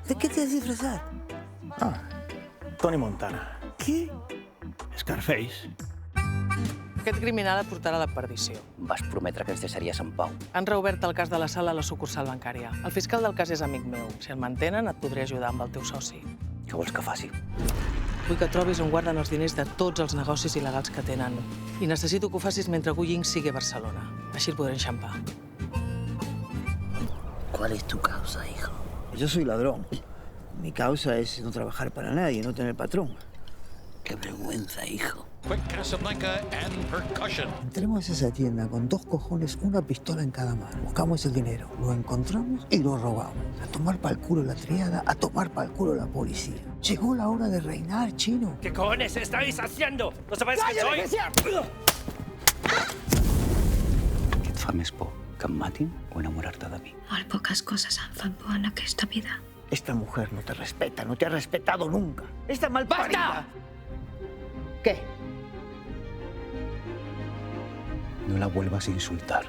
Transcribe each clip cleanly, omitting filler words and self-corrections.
De què t'has disfressat? Tony Montana. Què? Scarface. Aquest criminal et portarà a la perdició. Vas prometre que ens deixaries en pau. Han reobert el cas de la sala a la sucursal bancària. El fiscal del cas és amic meu. Si el mantenen, et podré ajudar amb el teu soci. Què vols que faci? Vull que trobis on guarden els diners de tots els negocis il·legals que tenen. I necessito que ho facis mentre Gu Ying sigui a Barcelona. Així el podré enxampar. ¿Cuál es tu causa, hijo? Yo soy ladrón. Mi causa es no trabajar para nadie, no tener patrón. Qué vergüenza, hijo. Quick Casablanca and percussion. Entremos a esa tienda con 2 cojones, una pistola en cada mano. Buscamos el dinero, lo encontramos y lo robamos. A tomar pa'l culo la triada, a tomar pa'l culo la policía. Llegó la hora de reinar, chino. ¿Qué cojones estáis haciendo? ¿No sabéis quién soy? Què et fa més por? Que em matin o enamorar-te de mi? Molt poques coses em fan por en aquesta vida. Esta mujer no te respeta, no te ha respetado nunca. Esta malparida. ¿Qué? No la vuelvas a insultar.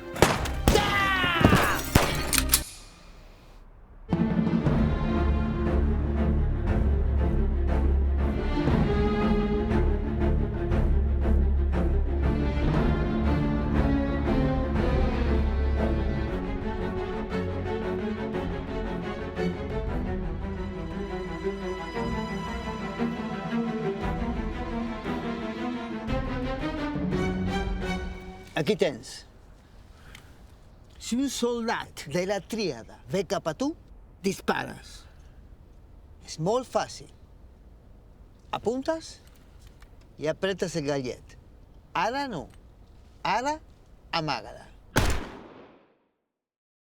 Aquí tens. Si un soldat de la tríada ve cap a tu, dispares. És molt fàcil. Apuntes i apretes el gallet. Ara no. Ara amaga-la.